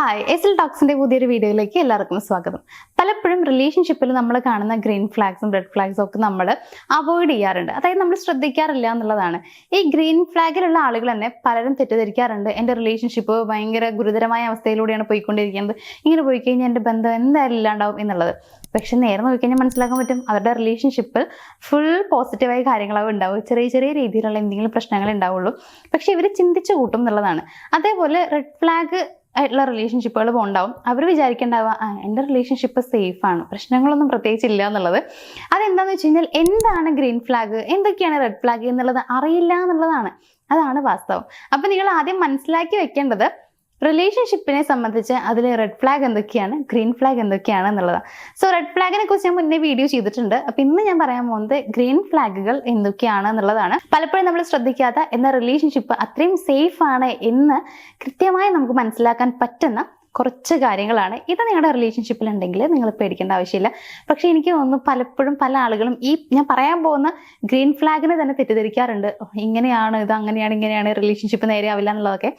Hi, S L ടോക്സിന്റെ പുതിയൊരു വീഡിയോയിലേക്ക് എല്ലാവർക്കും സ്വാഗതം. പലപ്പോഴും റിലേഷൻഷിപ്പിൽ നമ്മൾ കാണുന്ന ഗ്രീൻ ഫ്ലാഗ്സും റെഡ് ഫ്ലാഗ്സും ഒക്കെ നമ്മൾ അവോയ്ഡ് ചെയ്യാറുണ്ട്. അതായത് നമ്മൾ ശ്രദ്ധിക്കാറില്ല എന്നുള്ളതാണ്. ഈ ഗ്രീൻ ഫ്ലാഗിലുള്ള ആളുകൾ തന്നെ പലരും തെറ്റിദ്ധരിക്കാറുണ്ട്. എൻ്റെ റിലേഷൻഷിപ്പ് ഭയങ്കര ഗുരുതരമായ അവസ്ഥയിലൂടെയാണ് പോയിക്കൊണ്ടിരിക്കുന്നത്, ഇങ്ങനെ പോയി കഴിഞ്ഞാൽ എൻ്റെ ബന്ധം എന്തായാലും ഇല്ലാണ്ടാവും എന്നുള്ളത്. പക്ഷെ നേരെ നോക്കിക്കഴിഞ്ഞാൽ മനസ്സിലാക്കാൻ പറ്റും അവരുടെ റിലേഷൻഷിപ്പിൽ ഫുൾ പോസിറ്റീവായ കാര്യങ്ങളാവും ഉണ്ടാവും. ചെറിയ ചെറിയ രീതിയിലുള്ള എന്തെങ്കിലും പ്രശ്നങ്ങൾ ഉണ്ടാവുള്ളൂ. പക്ഷെ ഇവർ ചിന്തിച്ചു കൂട്ടും എന്നുള്ളതാണ്. അതേപോലെ റെഡ് ഫ്ലാഗ് ആയിട്ടുള്ള റിലേഷൻഷിപ്പുകൾ ഉണ്ടാവും. അവർ വിചാരിക്കേണ്ടാവുക എൻ്റെ റിലേഷൻഷിപ്പ് സേഫാണ്, പ്രശ്നങ്ങളൊന്നും പ്രത്യേകിച്ച് ഇല്ല എന്നുള്ളത്. അതെന്താണെന്ന് വെച്ച് കഴിഞ്ഞാൽ എന്താണ് ഗ്രീൻ ഫ്ലാഗ്, എന്തൊക്കെയാണ് റെഡ് ഫ്ലാഗ് എന്നുള്ളത് അറിയില്ല എന്നുള്ളതാണ്. അതാണ് വാസ്തവം. അപ്പൊ നിങ്ങൾ ആദ്യം മനസ്സിലാക്കി വെക്കേണ്ടത് റിലേഷൻഷിപ്പിനെ സംബന്ധിച്ച് അതിൽ റെഡ് ഫ്ലാഗ് എന്തൊക്കെയാണ്, ഗ്രീൻ ഫ്ലാഗ് എന്തൊക്കെയാണ് എന്നുള്ളതാണ്. സോ റെഡ് ഫ്ലാഗിനെ കുറിച്ച് ഞാൻ മുന്നേ വീഡിയോ ചെയ്തിട്ടുണ്ട്. അപ്പൊ ഇന്ന് ഞാൻ പറയാൻ പോകുന്നത് ഗ്രീൻ ഫ്ലാഗുകൾ എന്തൊക്കെയാണ് എന്നുള്ളതാണ്. പലപ്പോഴും നമ്മൾ ശ്രദ്ധിക്കാത്ത എന്നാൽ റിലേഷൻഷിപ്പ് അത്രയും സേഫ് ആണ് എന്ന് കൃത്യമായി നമുക്ക് മനസ്സിലാക്കാൻ പറ്റുന്ന കുറച്ച് കാര്യങ്ങളാണ്. ഇത് നിങ്ങളുടെ റിലേഷൻഷിപ്പിൽ ഉണ്ടെങ്കിൽ നിങ്ങൾ പേടിക്കേണ്ട ആവശ്യമില്ല. പക്ഷെ എനിക്ക് തോന്നുന്നു പലപ്പോഴും പല ആളുകളും ഈ ഞാൻ പറയാൻ പോകുന്ന ഗ്രീൻ ഫ്ലാഗിനെ തന്നെ തെറ്റിദ്ധരിക്കാറുണ്ട്. ഇങ്ങനെയാണ്, ഇത് അങ്ങനെയാണ്, ഇങ്ങനെയാണ്, റിലേഷൻഷിപ്പ് നേരെയാവില്ല എന്നുള്ളതൊക്കെ.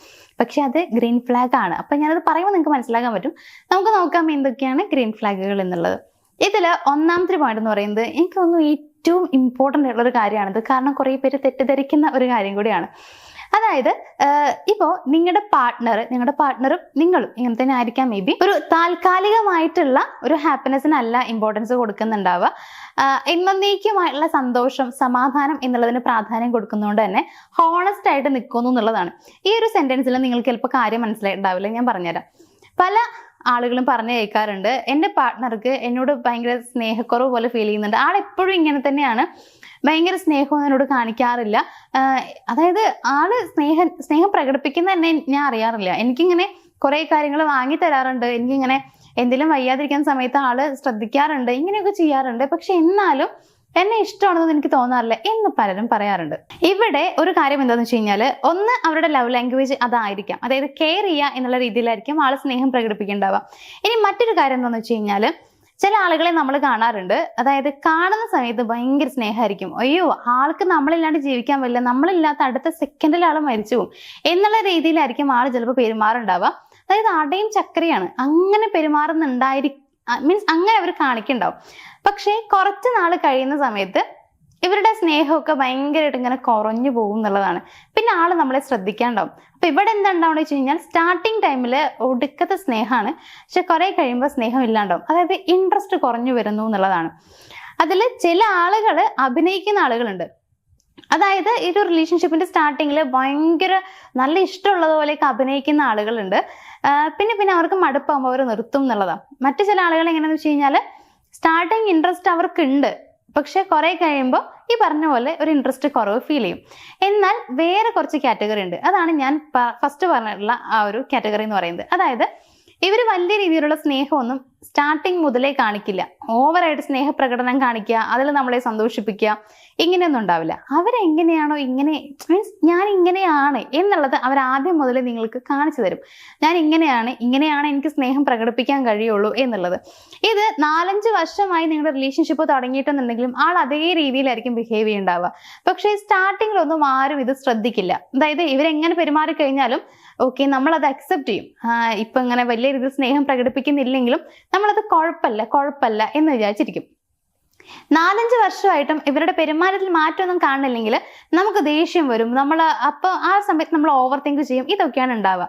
പക്ഷെ അത് ഗ്രീൻ ഫ്ലാഗ് ആണ്. അപ്പൊ ഞാനത് പറയുമ്പോൾ നിങ്ങൾക്ക് മനസ്സിലാക്കാൻ പറ്റും. നമുക്ക് നോക്കാം എന്തൊക്കെയാണ് ഗ്രീൻ ഫ്ലാഗുകൾ എന്നുള്ളത്. ഇതിൽ ഒന്നാമത്തെ പോയിന്റ് എന്ന് പറയുന്നത് എനിക്ക് തോന്നുന്നു ഏറ്റവും ഇമ്പോർട്ടൻ്റ് ആയിട്ടുള്ള ഒരു കാര്യമാണിത്. കാരണം കുറേ പേര് തെറ്റിദ്ധരിക്കുന്ന ഒരു കാര്യം കൂടിയാണ്. അതായത് ഇപ്പോൾ നിങ്ങളുടെ പാർട്ട്ണറും നിങ്ങളും ഇങ്ങനെ തന്നെ ആയിരിക്കാം. മേ ബി ഒരു താൽക്കാലികമായിട്ടുള്ള ഒരു ഹാപ്പിനെസ്സിനല്ല ഇമ്പോർട്ടൻസ് കൊടുക്കുന്നുണ്ടാവുക. എന്നേക്കുമായിട്ടുള്ള സന്തോഷം, സമാധാനം എന്നുള്ളതിന് പ്രാധാന്യം കൊടുക്കുന്നതുകൊണ്ട് തന്നെ ഹോണസ്റ്റ് ആയിട്ട് നിൽക്കുന്നു എന്നുള്ളതാണ്. ഈ ഒരു സെന്റൻസിൽ നിങ്ങൾക്ക് ചിലപ്പോൾ കാര്യം മനസ്സിലായിട്ടുണ്ടാവില്ല. ഞാൻ പറഞ്ഞുതരാം. പല ആളുകളും പറഞ്ഞു കേൾക്കാറുണ്ട്, എൻ്റെ പാർട്ട്ണർക്ക് എന്നോട് ഭയങ്കര സ്നേഹക്കുറവ് പോലെ ഫീൽ ചെയ്യുന്നുണ്ട്, ആളെപ്പോഴും ഇങ്ങനെ തന്നെയാണ്, ഭയങ്കര സ്നേഹമൊന്നും എന്നോട് കാണിക്കാറില്ല. അതായത് ആള് സ്നേഹം പ്രകടിപ്പിക്കുന്ന തന്നെ ഞാൻ അറിയാറില്ല. എനിക്കിങ്ങനെ കുറെ കാര്യങ്ങൾ വാങ്ങി തരാറുണ്ട്, എനിക്കിങ്ങനെ എന്തെങ്കിലും വയ്യാതിരിക്കുന്ന സമയത്ത് ആള് ശ്രദ്ധിക്കാറുണ്ട്, ഇങ്ങനെയൊക്കെ ചെയ്യാറുണ്ട്. പക്ഷെ എന്നാലും എന്നെ ഇഷ്ടമാണെന്ന് എനിക്ക് തോന്നാറില്ല എന്ന് പലരും പറയാറുണ്ട്. ഇവിടെ ഒരു കാര്യം എന്താണെന്ന് വെച്ച് കഴിഞ്ഞാൽ, ഒന്ന് അവരുടെ ലവ് ലാംഗ്വേജ് അതായിരിക്കാം. അതായത് കെയർ ചെയ്യുക എന്നുള്ള രീതിയിലായിരിക്കും ആള് സ്നേഹം പ്രകടിപ്പിക്കേണ്ടാവുക. ഇനി മറ്റൊരു കാര്യം എന്താണെന്ന് വെച്ച് കഴിഞ്ഞാൽ, ചില ആളുകളെ നമ്മൾ കാണാറുണ്ട്. അതായത് കാണുന്ന സമയത്ത് ഭയങ്കര സ്നേഹമായിരിക്കും. അയ്യോ, ആൾക്ക് നമ്മളില്ലാണ്ട് ജീവിക്കാൻ പറ്റില്ല, നമ്മളില്ലാത്ത അടുത്ത സെക്കൻഡിൽ ആൾ മരിച്ചു പോകും എന്നുള്ള രീതിയിലായിരിക്കും ആൾ ചിലപ്പോൾ പെരുമാറുണ്ടാവുക. അതായത് അടയും ചക്കരയാണ് അങ്ങനെ മീൻസ് അങ്ങനെ അവർ കാണിക്കുന്നുണ്ടാവും. പക്ഷേ കുറച്ച് നാൾ കഴിയുന്ന സമയത്ത് ഇവരുടെ സ്നേഹമൊക്കെ ഭയങ്കരമായിട്ട് ഇങ്ങനെ കുറഞ്ഞു പോകും എന്നുള്ളതാണ്. പിന്നെ ആള് നമ്മളെ ശ്രദ്ധിക്കാണ്ടാവും. അപ്പൊ ഇവിടെ എന്താണ്ടാവുക വെച്ച് കഴിഞ്ഞാൽ, സ്റ്റാർട്ടിങ് ടൈമിൽ ഒടുക്കത്തെ സ്നേഹമാണ്, പക്ഷെ കുറെ കഴിയുമ്പോൾ സ്നേഹം ഇല്ലാണ്ടാവും. അതായത് ഇൻട്രസ്റ്റ് കുറഞ്ഞു വരുന്നു എന്നുള്ളതാണ്. അതിൽ ചില ആളുകൾ അഭിനയിക്കുന്ന ആളുകളുണ്ട്. അതായത് ഈ ഒരു റിലേഷൻഷിപ്പിന്റെ സ്റ്റാർട്ടിങ്ങിൽ ഭയങ്കര നല്ല ഇഷ്ടമുള്ളതുപോലെയൊക്കെ അഭിനയിക്കുന്ന ആളുകളുണ്ട്. പിന്നെ അവർക്ക് മടുപ്പാകുമ്പോൾ അവർ നിർത്തും എന്നുള്ളതാണ്. മറ്റു ചില ആളുകൾ എങ്ങനെയാന്ന് വെച്ച് കഴിഞ്ഞാൽ, സ്റ്റാർട്ടിങ് ഇൻട്രസ്റ്റ് അവർക്കുണ്ട്, പക്ഷെ കുറെ കഴിയുമ്പോൾ ഈ പറഞ്ഞ പോലെ ഒരു ഇൻട്രസ്റ്റ് കുറവ് ഫീൽ ചെയ്യും. എന്നാൽ വേറെ കുറച്ച് കാറ്റഗറി ഉണ്ട്. അതാണ് ഞാൻ ഫസ്റ്റ് പറഞ്ഞിട്ടുള്ള ആ ഒരു കാറ്റഗറി എന്ന് പറയുന്നത്. അതായത് ഇവർ വലിയ രീതിയിലുള്ള സ്നേഹമൊന്നും സ്റ്റാർട്ടിങ് മുതലേ കാണിക്കില്ല. ഓവറായിട്ട് സ്നേഹപ്രകടനം കാണിക്കുക, അതിൽ നമ്മളെ സന്തോഷിപ്പിക്കുക, ഇങ്ങനെയൊന്നും ഉണ്ടാവില്ല. അവരെങ്ങനെയാണോ ഇങ്ങനെ, മീൻസ് ഞാൻ ഇങ്ങനെയാണ് എന്നുള്ളത് അവർ ആദ്യം മുതൽ നിങ്ങൾക്ക് കാണിച്ചു തരും. ഞാൻ ഇങ്ങനെയാണ് എനിക്ക് സ്നേഹം പ്രകടിപ്പിക്കാൻ കഴിയുള്ളൂ എന്നുള്ളത്. ഇത് 4-5 വർഷമായി നിങ്ങളുടെ റിലേഷൻഷിപ്പ് തുടങ്ങിയിട്ടുണ്ടെങ്കിലും ആൾ അതേ രീതിയിലായിരിക്കും ബിഹേവ് ചെയ്യുന്നുണ്ടാവുക. പക്ഷേ സ്റ്റാർട്ടിങ്ങിലൊന്നും ആരും ഇത് ശ്രദ്ധിക്കില്ല. അതായത് ഇവരെങ്ങനെ പെരുമാറി കഴിഞ്ഞാലും ഓക്കെ, നമ്മളത് അക്സെപ്റ്റ് ചെയ്യും. ഇപ്പൊ ഇങ്ങനെ വലിയ രീതിയിൽ സ്നേഹം പ്രകടിപ്പിക്കുന്നില്ലെങ്കിലും നമ്മളത് കുഴപ്പമില്ല എന്ന് വിചാരിച്ചിരിക്കും. 4-5 വർഷമായിട്ടും ഇവരുടെ പെരുമാറ്റത്തിൽ മാറ്റമൊന്നും കാണുന്നില്ലെങ്കിൽ നമുക്ക് ദേഷ്യം വരും. അപ്പോൾ ആ സമയത്ത് നമ്മൾ ഓവർ തിങ്ക് ചെയ്യും. ഇതൊക്കെയാണ് ഉണ്ടാവുക.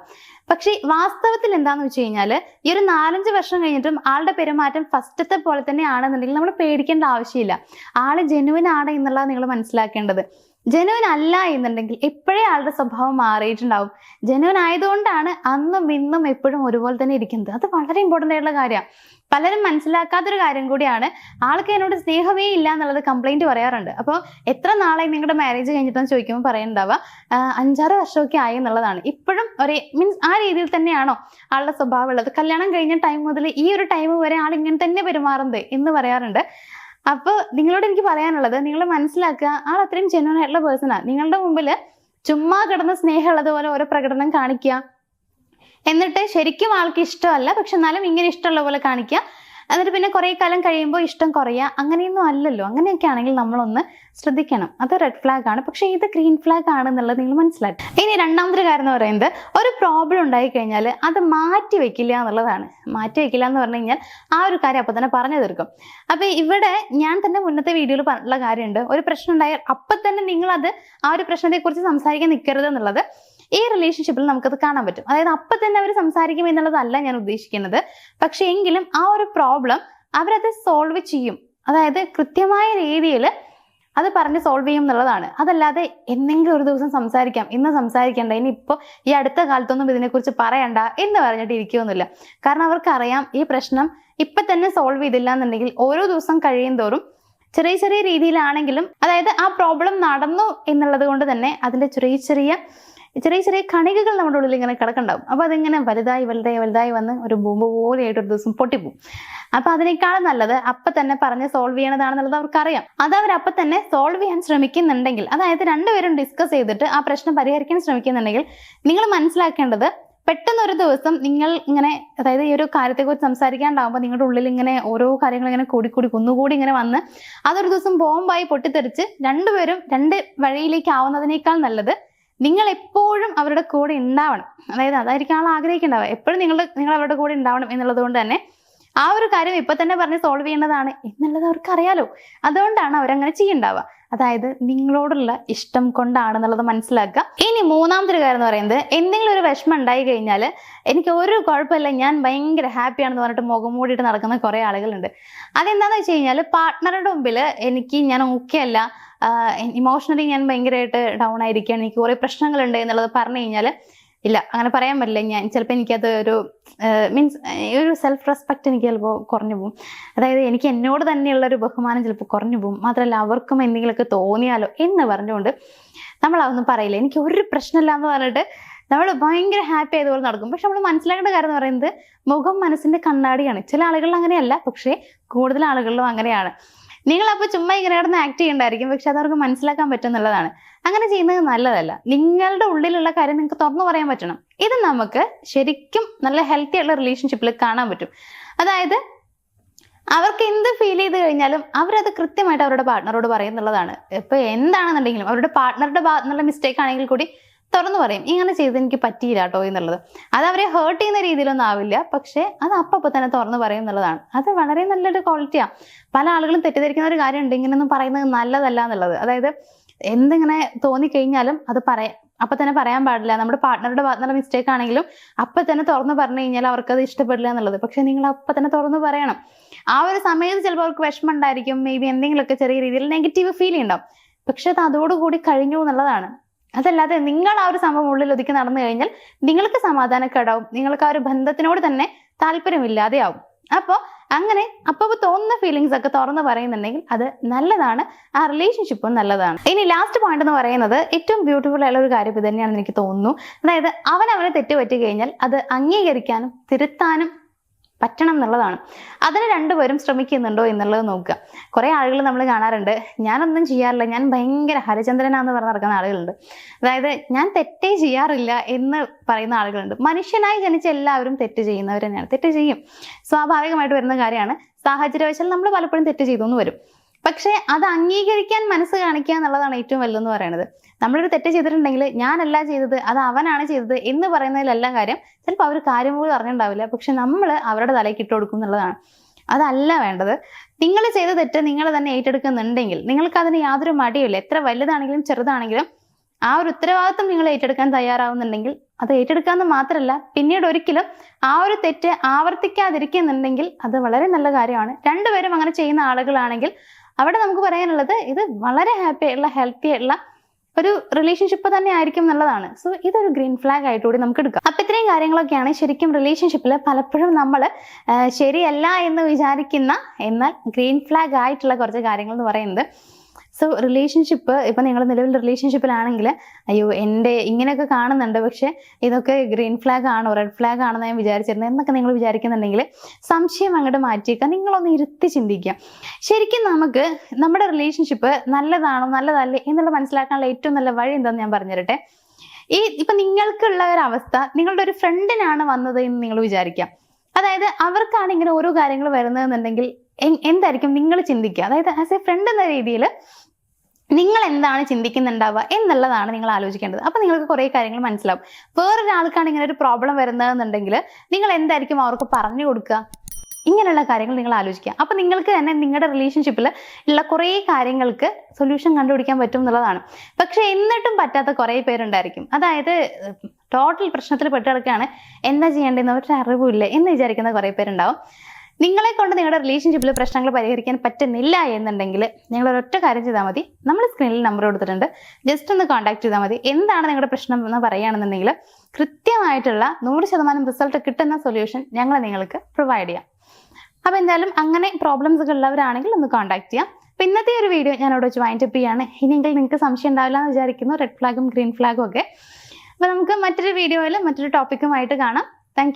പക്ഷെ വാസ്തവത്തിൽ എന്താന്ന് വെച്ച് കഴിഞ്ഞാൽ, ഈ ഒരു 4-5 വർഷം കഴിഞ്ഞിട്ടും ആളുടെ പെരുമാറ്റം ഫസ്റ്റത്തെ പോലെ തന്നെ ആണെന്നുണ്ടെങ്കിൽ നമ്മൾ പേടിക്കേണ്ട ആവശ്യമില്ല. ആള് ജെനുവിൻ ആണ് എന്നുള്ളത് നിങ്ങൾ മനസ്സിലാക്കേണ്ടത്. ജെനുവിൻ അല്ല എന്നുണ്ടെങ്കിൽ എപ്പോഴേ ആളുടെ സ്വഭാവം മാറിയിട്ടുണ്ടാവും. ജെനുവിൻ ആയതുകൊണ്ടാണ് അന്നും ഇന്നും എപ്പോഴും ഒരുപോലെ തന്നെ ഇരിക്കുന്നത്. അത് വളരെ ഇമ്പോർട്ടൻ്റ് ആയിട്ടുള്ള കാര്യമാണ്. പലരും മനസ്സിലാക്കാത്തൊരു കാര്യം കൂടിയാണ്. ആൾക്ക് എന്നോട് സ്നേഹമേ ഇല്ല എന്നുള്ളത് കംപ്ലൈന്റ് പറയാറുണ്ട്. അപ്പോൾ എത്ര നാളായി നിങ്ങളുടെ മാരേജ് കഴിഞ്ഞിട്ടെന്ന് ചോദിക്കുമ്പോൾ പറയുന്നുണ്ടാവുക 5-6 വർഷമൊക്കെ ആയി എന്നുള്ളതാണ്. ഇപ്പോഴും മീൻസ് ആ രീതിയിൽ തന്നെയാണോ ആളുടെ സ്വഭാവം ഉള്ളത്? കല്യാണം കഴിഞ്ഞ ടൈം മുതൽ ഈ ഒരു ടൈം വരെ ആൾ ഇങ്ങനെ തന്നെ പെരുമാറുന്നത് എന്ന് പറയാറുണ്ട്. അപ്പോൾ നിങ്ങളോട് എനിക്ക് പറയാനുള്ളത്, നിങ്ങൾ മനസ്സിലാക്കുക, ആൾ അത്രയും ജെന്യൂൻ ആയിട്ടുള്ള പേഴ്സണാണ്. നിങ്ങളുടെ മുമ്പിൽ ചുമ്മാ കിടന്ന സ്നേഹമുള്ളതുപോലെ ഓരോ പ്രകടനം കാണിക്കുക, എന്നിട്ട് ശരിക്കും ആൾക്ക് ഇഷ്ടമല്ല പക്ഷെ എന്നാലും ഇങ്ങനെ ഇഷ്ടമുള്ള പോലെ കാണിക്കുക. എന്നിട്ട് പിന്നെ കുറേ കാലം കഴിയുമ്പോൾ ഇഷ്ടം കുറയുക, അങ്ങനെയൊന്നും അല്ലല്ലോ. അങ്ങനെയൊക്കെ ആണെങ്കിൽ നമ്മളൊന്ന് ശ്രദ്ധിക്കണം. അത് റെഡ് ഫ്ലാഗ് ആണ്. പക്ഷെ ഇത് ഗ്രീൻ ഫ്ലാഗ് ആണെന്നുള്ളത് നിങ്ങൾ മനസ്സിലാക്കി. ഇനി രണ്ടാമത്തെ കാര്യം എന്ന് പറയുന്നത്, ഒരു പ്രോബ്ലം ഉണ്ടായി കഴിഞ്ഞാൽ അത് മാറ്റി വെക്കില്ല എന്നുള്ളതാണ്. മാറ്റി വെക്കില്ല എന്ന് പറഞ്ഞു കഴിഞ്ഞാൽ ആ ഒരു കാര്യം അപ്പൊ തന്നെ പറഞ്ഞു തീർക്കും. അപ്പൊ ഇവിടെ ഞാൻ തന്നെ മുന്നത്തെ വീഡിയോയിൽ പറഞ്ഞിട്ടുള്ള കാര്യമുണ്ട്, ഒരു പ്രശ്നം ഉണ്ടായാൽ അപ്പൊ തന്നെ നിങ്ങളത് ആ ഒരു പ്രശ്നത്തെ കുറിച്ച് സംസാരിക്കാൻ നിൽക്കരുത് എന്നുള്ളത്. ഈ റിലേഷൻഷിപ്പിൽ നമുക്കത് കാണാൻ പറ്റും. അതായത് അപ്പൊ തന്നെ അവർ സംസാരിക്കും എന്നുള്ളതല്ല ഞാൻ ഉദ്ദേശിക്കുന്നത്. പക്ഷെ എങ്കിലും ആ ഒരു പ്രോബ്ലം അവരത് സോൾവ് ചെയ്യും. അതായത് കൃത്യമായ രീതിയിൽ അത് പറഞ്ഞ് സോൾവ് ചെയ്യും എന്നുള്ളതാണ്. അതല്ലാതെ എന്തെങ്കിലും ഒരു ദിവസം സംസാരിക്കാം, ഇന്ന് സംസാരിക്കണ്ട, ഇനിയിപ്പോൾ ഈ അടുത്ത കാലത്തൊന്നും ഇതിനെക്കുറിച്ച് പറയണ്ട എന്ന് പറഞ്ഞിട്ട് ഇരിക്കുകയൊന്നുമില്ല. കാരണം അവർക്കറിയാം ഈ പ്രശ്നം ഇപ്പൊ തന്നെ സോൾവ് ചെയ്തില്ല എന്നുണ്ടെങ്കിൽ ഓരോ ദിവസം കഴിയും തോറും ചെറിയ ചെറിയ രീതിയിലാണെങ്കിലും, അതായത് ആ പ്രോബ്ലം നടന്നു എന്നുള്ളത് കൊണ്ട് തന്നെ അതിന്റെ ചെറിയ ചെറിയ കണികകൾ നമ്മുടെ ഉള്ളിൽ ഇങ്ങനെ കിടക്കുന്നുണ്ടാവും. അപ്പൊ അതിങ്ങനെ വലുതായി വന്ന് ഒരു ബോംബ് പോലെയായിട്ട് ഒരു ദിവസം പൊട്ടിപ്പോവും. അപ്പൊ അതിനേക്കാളും നല്ലത് അപ്പൊ തന്നെ പറഞ്ഞ് സോൾവ് ചെയ്യണതാണെന്നുള്ളത് അവർക്കറിയാം. അത് അവരപ്പൊ തന്നെ സോൾവ് ചെയ്യാൻ ശ്രമിക്കുന്നുണ്ടെങ്കിൽ, അതായത് രണ്ടുപേരും ഡിസ്കസ് ചെയ്തിട്ട് ആ പ്രശ്നം പരിഹരിക്കാൻ ശ്രമിക്കുന്നുണ്ടെങ്കിൽ, നിങ്ങൾ മനസ്സിലാക്കേണ്ടത് പെട്ടെന്ന് ഒരു ദിവസം നിങ്ങൾ ഇങ്ങനെ, അതായത് ഈ ഒരു കാര്യത്തെക്കുറിച്ച് സംസാരിക്കാണ്ടാവുമ്പോൾ നിങ്ങളുടെ ഉള്ളിൽ ഇങ്ങനെ ഓരോ കാര്യങ്ങൾ ഇങ്ങനെ കുന്നുകൂടി ഇങ്ങനെ വന്ന് അതൊരു ദിവസം ബോംബായി പൊട്ടിത്തെറിച്ച് രണ്ടുപേരും രണ്ട് വഴിയിലേക്ക് ആവുന്നതിനേക്കാൾ നല്ലത് നിങ്ങൾ എപ്പോഴും അവരുടെ കൂടെ ഉണ്ടാവണം. അതായത് അതായിരിക്കും ആൾ ആഗ്രഹിക്കുന്നുണ്ടാവുക, എപ്പോഴും നിങ്ങൾ അവരുടെ കൂടെ ഉണ്ടാവണം എന്നുള്ളത് കൊണ്ട് തന്നെ ആ ഒരു കാര്യം ഇപ്പൊ തന്നെ പറഞ്ഞ് സോൾവ് ചെയ്യേണ്ടതാണ് എന്നുള്ളത് അവർക്ക് അറിയാലോ. അതുകൊണ്ടാണ് അവരങ്ങനെ ചെയ്യണ്ടാവുക. അതായത് നിങ്ങളോടുള്ള ഇഷ്ടം കൊണ്ടാണെന്നുള്ളത് മനസ്സിലാക്കുക. ഇനി മൂന്നാമത്തെ ഒരു കാര്യം എന്ന് പറയുന്നത്, എന്തെങ്കിലും ഒരു വിഷമം ഉണ്ടായി കഴിഞ്ഞാൽ എനിക്ക് ഒരു കുഴപ്പമില്ല, ഞാൻ ഭയങ്കര ഹാപ്പിയാണെന്ന് പറഞ്ഞിട്ട് മുഖം മൂടിയിട്ട് നടക്കുന്ന കുറെ ആളുകളുണ്ട്. അതെന്താന്ന് വെച്ച് കഴിഞ്ഞാൽ, പാർട്ട്ണറുടെ മുമ്പിൽ ഞാൻ ഓക്കെ അല്ല, ഇമോഷണലി ഞാൻ ഭയങ്കരമായിട്ട് ഡൗൺ ആയിരിക്കുകയാണ്, എനിക്ക് കുറെ പ്രശ്നങ്ങളുണ്ട് എന്നുള്ളത് പറഞ്ഞു കഴിഞ്ഞാൽ, ഇല്ല അങ്ങനെ പറയാൻ പറ്റില്ല, ഞാൻ ചിലപ്പോൾ എനിക്കത് ഒരു ഒരു സെൽഫ് റെസ്പെക്ട് എനിക്ക് ചിലപ്പോൾ കുറഞ്ഞു പോകും. അതായത് എനിക്ക് എന്നോട് തന്നെയുള്ള ഒരു ബഹുമാനം ചിലപ്പോൾ കുറഞ്ഞു പോകും. മാത്രമല്ല അവർക്കും എന്തെങ്കിലുമൊക്കെ തോന്നിയാലോ എന്ന് പറഞ്ഞുകൊണ്ട് നമ്മൾ അതൊന്നും പറയില്ല. എനിക്ക് ഒരു പ്രശ്നമില്ല എന്ന് പറഞ്ഞിട്ട് നമ്മൾ ഭയങ്കര ഹാപ്പി ആയതുപോലെ നടക്കും. പക്ഷെ നമ്മൾ മനസ്സിലാക്കേണ്ട കാര്യം എന്ന് പറയുന്നത്, മുഖം മനസ്സിന്റെ കണ്ണാടിയാണ്. ചില ആളുകളിൽ അങ്ങനെയല്ല, പക്ഷേ കൂടുതൽ ആളുകളിലും അങ്ങനെയാണ്. നിങ്ങളപ്പോൾ ചുമ്മാ ഇങ്ങനെ കിടന്ന് ആക്ട് ചെയ്യണ്ടായിരിക്കും, പക്ഷെ അതവർക്ക് മനസ്സിലാക്കാൻ പറ്റുന്നുള്ളതാണ്. അങ്ങനെ ചെയ്യുന്നത് നല്ലതല്ല. നിങ്ങളുടെ ഉള്ളിലുള്ള കാര്യം നിങ്ങൾക്ക് തുറന്നു പറയാൻ പറ്റണം. ഇത് നമുക്ക് ശരിക്കും നല്ല ഹെൽത്തി ആയിട്ടുള്ള റിലേഷൻഷിപ്പിൽ കാണാൻ പറ്റും. അതായത് അവർക്ക് എന്ത് ഫീൽ ചെയ്ത് കഴിഞ്ഞാലും അവരത് കൃത്യമായിട്ട് അവരുടെ പാർട്ട്ണറോട് പറയുന്നുള്ളതാണ്. ഇപ്പൊ എന്താണെന്നുണ്ടെങ്കിലും അവരുടെ പാർട്ട്ണറുടെ ഭാഗത്ത് നിന്നുള്ള മിസ്റ്റേക്ക് ആണെങ്കിൽ കൂടി തുറന്നു പറയും, ഇങ്ങനെ ചെയ്ത് എനിക്ക് പറ്റിയില്ല കേട്ടോ എന്നുള്ളത്. അത് അവരെ ഹേർട്ട് ചെയ്യുന്ന രീതിയിലൊന്നും ആവില്ല, പക്ഷെ അത് അപ്പൊ തന്നെ തുറന്നു പറയും എന്നുള്ളതാണ്. അത് വളരെ നല്ലൊരു ക്വാളിറ്റിയാണ്. പല ആളുകളും തെറ്റിദ്ധരിക്കുന്ന ഒരു കാര്യമുണ്ട്, ഇങ്ങനെയൊന്നും പറയുന്നത് നല്ലതല്ല എന്നുള്ളത്. അതായത് എന്തിങ്ങനെ തോന്നിക്കഴിഞ്ഞാലും അത് അപ്പൊ തന്നെ പറയാൻ പാടില്ല. നമ്മുടെ പാർട്ട്ണറുടെ ഭാഗത്തുനിന്നുള്ള മിസ്റ്റേക്ക് ആണെങ്കിലും അപ്പൊ തന്നെ തുറന്നു പറഞ്ഞു കഴിഞ്ഞാൽ അവർക്കത് ഇഷ്ടപ്പെടില്ല എന്നുള്ളത്. പക്ഷെ നിങ്ങൾ അപ്പൊ തന്നെ തുറന്നു പറയണം. ആ ഒരു സമയത്ത് ചിലപ്പോൾ അവർക്ക് വിഷമം ഉണ്ടായിരിക്കും, മേ ബി എന്തെങ്കിലുമൊക്കെ ചെറിയ രീതിയിൽ നെഗറ്റീവ് ഫീൽ ഉണ്ടാവും, പക്ഷെ അത് അതോടുകൂടി കഴിഞ്ഞു എന്നുള്ളതാണ്. അതല്ലാതെ നിങ്ങൾ ആ ഒരു സംഭവം ഉള്ളിൽ ഒതുക്കി നടന്നു കഴിഞ്ഞാൽ നിങ്ങൾക്ക് സമാധാനക്കേടാവും, നിങ്ങൾക്ക് ആ ഒരു ബന്ധത്തിനോട് തന്നെ താല്പര്യമില്ലാതെയാവും. അപ്പോൾ അങ്ങനെ അപ്പോൾ തോന്നുന്ന ഫീലിങ്സ് ഒക്കെ തുറന്ന് പറയുന്നുണ്ടെങ്കിൽ അത് നല്ലതാണ്, ആ റിലേഷൻഷിപ്പും നല്ലതാണ്. ഇനി ലാസ്റ്റ് പോയിന്റ് എന്ന് പറയുന്നത്, ഏറ്റവും ബ്യൂട്ടിഫുൾ ആയുള്ള ഒരു കാര്യം ഇത് തന്നെയാണെന്ന് എനിക്ക് തോന്നുന്നു. അതായത് അവനെ തെറ്റ് പറ്റി കഴിഞ്ഞാൽ അത് അംഗീകരിക്കാനും തിരുത്താനും പറ്റണം എന്നുള്ളതാണ്. അതിന് രണ്ടുപേരും ശ്രമിക്കുന്നുണ്ടോ എന്നുള്ളത് നോക്കുക. കുറെ ആളുകൾ നമ്മൾ കാണാറുണ്ട്, ഞാനൊന്നും ചെയ്യാറില്ല, ഞാൻ ഭയങ്കര ഹരിചന്ദ്രനാന്ന് പറഞ്ഞ് നടക്കുന്ന ആളുകളുണ്ട്. അതായത് ഞാൻ തെറ്റേ ചെയ്യാറില്ല എന്ന് പറയുന്ന ആളുകളുണ്ട്. മനുഷ്യനായി ജനിച്ച എല്ലാവരും തെറ്റ് ചെയ്യുന്നവർ തന്നെയാണ്. തെറ്റ് ചെയ്യും, സ്വാഭാവികമായിട്ട് വരുന്ന കാര്യമാണ്. സാഹചര്യവശാൽ നമ്മൾ പലപ്പോഴും തെറ്റ് ചെയ്തു എന്ന് വരും. പക്ഷെ അത് അംഗീകരിക്കാൻ മനസ്സ് കാണിക്കുക എന്നുള്ളതാണ് ഏറ്റവും വലുതെന്ന് പറയുന്നത്. നമ്മളൊരു തെറ്റ് ചെയ്തിട്ടുണ്ടെങ്കിൽ ഞാനല്ല ചെയ്തത്, അത് അവനാണ് ചെയ്തത് എന്ന് പറയുന്നതിലെല്ലാം കാര്യം. ചിലപ്പോൾ അവർ കാര്യം പോലും അറിഞ്ഞിട്ടുണ്ടാവില്ല, പക്ഷെ നമ്മൾ അവരുടെ തലയ്ക്ക് ഇട്ട് കൊടുക്കും എന്നുള്ളതാണ്. അതല്ല വേണ്ടത്. നിങ്ങൾ ചെയ്ത തെറ്റ് നിങ്ങൾ തന്നെ ഏറ്റെടുക്കുന്നുണ്ടെങ്കിൽ നിങ്ങൾക്ക് അതിന് യാതൊരു മടിയില്ല. എത്ര വലുതാണെങ്കിലും ചെറുതാണെങ്കിലും ആ ഒരു ഉത്തരവാദിത്വം നിങ്ങൾ ഏറ്റെടുക്കാൻ തയ്യാറാവുന്നുണ്ടെങ്കിൽ അത് ഏറ്റെടുക്കാമെന്ന് മാത്രമല്ല, പിന്നീട് ഒരിക്കലും ആ ഒരു തെറ്റ് ആവർത്തിക്കാതിരിക്കുന്നുണ്ടെങ്കിൽ അത് വളരെ നല്ല കാര്യമാണ്. രണ്ടുപേരും അങ്ങനെ ചെയ്യുന്ന ആളുകളാണെങ്കിൽ അവിടെ നമുക്ക് പറയാനുള്ളത്, ഇത് വളരെ ഹാപ്പി ആയിട്ടുള്ള ഹെൽത്തി ആയിട്ടുള്ള ഒരു റിലേഷൻഷിപ്പ് തന്നെ ആയിരിക്കും എന്നുള്ളതാണ്. സോ ഇതൊരു ഗ്രീൻ ഫ്ലാഗ് ആയിട്ട് കൂടി നമുക്ക് എടുക്കാം. അപ്പൊ ഇത്രയും കാര്യങ്ങളൊക്കെയാണ് ശരിക്കും റിലേഷൻഷിപ്പിൽ പലപ്പോഴും നമ്മൾ ശരിയല്ല എന്ന് വിചാരിക്കുന്ന എന്നാൽ ഗ്രീൻ ഫ്ലാഗ് ആയിട്ടുള്ള കുറച്ച് കാര്യങ്ങൾ എന്ന് പറയുന്നത്. സോ റിലേഷൻഷിപ്പ്, ഇപ്പം നിങ്ങൾ നിലവിൽ റിലേഷൻഷിപ്പിലാണെങ്കിൽ അയ്യോ എൻ്റെ ഇങ്ങനെയൊക്കെ കാണുന്നുണ്ട്, പക്ഷെ ഇതൊക്കെ ഗ്രീൻ ഫ്ലാഗ് ആണോ റെഡ് ഫ്ലാഗ് ആണെന്ന് ഞാൻ വിചാരിച്ചിരുന്നത് എന്നൊക്കെ നിങ്ങൾ വിചാരിക്കുന്നുണ്ടെങ്കിൽ സംശയം അങ്ങോട്ട് മാറ്റിയേക്കുക. നിങ്ങളൊന്ന് ഇരുത്തി ചിന്തിക്കുക. ശരിക്കും നമുക്ക് നമ്മുടെ റിലേഷൻഷിപ്പ് നല്ലതാണോ നല്ലതല്ലേ എന്നുള്ളത് മനസ്സിലാക്കാനുള്ള ഏറ്റവും നല്ല വഴി എന്താണെന്ന് ഞാൻ പറഞ്ഞുതരട്ടെ. ഇപ്പം നിങ്ങൾക്കുള്ള ഒരു അവസ്ഥ നിങ്ങളുടെ ഒരു ഫ്രണ്ടിനാണ് വന്നത് എന്ന് നിങ്ങൾ വിചാരിക്കാം. അതായത് അവർക്കാണ് ഇങ്ങനെ ഓരോ കാര്യങ്ങൾ വരുന്നതെന്നുണ്ടെങ്കിൽ എന്തായിരിക്കും നിങ്ങൾ ചിന്തിക്കുക? അതായത് ആസ് എ ഫ്രണ്ട് എന്ന രീതിയിൽ നിങ്ങൾ എന്താണ് ചിന്തിക്കുന്നുണ്ടാവുക എന്നുള്ളതാണ് നിങ്ങൾ ആലോചിക്കേണ്ടത്. അപ്പൊ നിങ്ങൾക്ക് കുറേ കാര്യങ്ങൾ മനസ്സിലാവും. വേറൊരാൾക്കാണ് ഇങ്ങനെ ഒരു പ്രോബ്ലം വരുന്നതെന്നുണ്ടെങ്കിൽ നിങ്ങൾ എന്തായിരിക്കും അവർക്ക് പറഞ്ഞു കൊടുക്കുക? ഇങ്ങനെയുള്ള കാര്യങ്ങൾ നിങ്ങൾ ആലോചിക്കുക. അപ്പൊ നിങ്ങൾക്ക് തന്നെ നിങ്ങളുടെ റിലേഷൻഷിപ്പിൽ ഉള്ള കുറേ കാര്യങ്ങൾക്ക് സൊല്യൂഷൻ കണ്ടുപിടിക്കാൻ പറ്റും എന്നുള്ളതാണ്. പക്ഷെ എന്നിട്ടും പറ്റാത്ത കുറേ പേരുണ്ടായിരിക്കും. അതായത് ടോട്ടൽ പ്രശ്നത്തിൽ പെട്ട് കിടക്കുകയാണ്, എന്താ ചെയ്യേണ്ടതെന്ന് ഒരു അറിവില്ല എന്ന് വിചാരിക്കുന്ന കുറേ പേരുണ്ടാവും. നിങ്ങളെ കൊണ്ട് നിങ്ങളുടെ റിലേഷൻഷിപ്പിൽ പ്രശ്നങ്ങൾ പരിഹരിക്കാൻ പറ്റുന്നില്ല എന്നുണ്ടെങ്കിൽ നിങ്ങൾ ഒരൊറ്റ കാര്യം ചെയ്താൽ മതി. നമ്മൾ സ്ക്രീനിൽ നമ്പർ കൊടുത്തിട്ടുണ്ട്, ജസ്റ്റ് ഒന്ന് കോൺടാക്ട് ചെയ്താൽ മതി. എന്താണ് നിങ്ങളുടെ പ്രശ്നം എന്ന് പറയുകയാണെന്നുണ്ടെങ്കിൽ കൃത്യമായിട്ടുള്ള 100% റിസൾട്ട് കിട്ടുന്ന സൊല്യൂഷൻ ഞങ്ങൾ നിങ്ങൾക്ക് പ്രൊവൈഡ് ചെയ്യാം. അപ്പോൾ എന്തായാലും അങ്ങനെ പ്രോബ്ലംസ് ഒക്കെ ഉള്ളവരാണെങ്കിൽ ഒന്ന് കോൺടാക്ട് ചെയ്യാം. അപ്പോൾ ഇന്നത്തെ ഒരു വീഡിയോ ഞാൻ അവിടെ വെച്ച് വൈൻഡ് അപ്പ് ചെയ്യാണ്. ഇനിയെങ്കിൽ നിങ്ങൾക്ക് സംശയം ഉണ്ടാവില്ല എന്ന് വിചാരിക്കുന്നു, റെഡ് ഫ്ലാഗും ഗ്രീൻ ഫ്ലാഗും ഒക്കെ. അപ്പോൾ നമുക്ക് മറ്റൊരു വീഡിയോയിൽ മറ്റൊരു ടോപ്പിക്കുമായിട്ട് കാണാം. താങ്ക്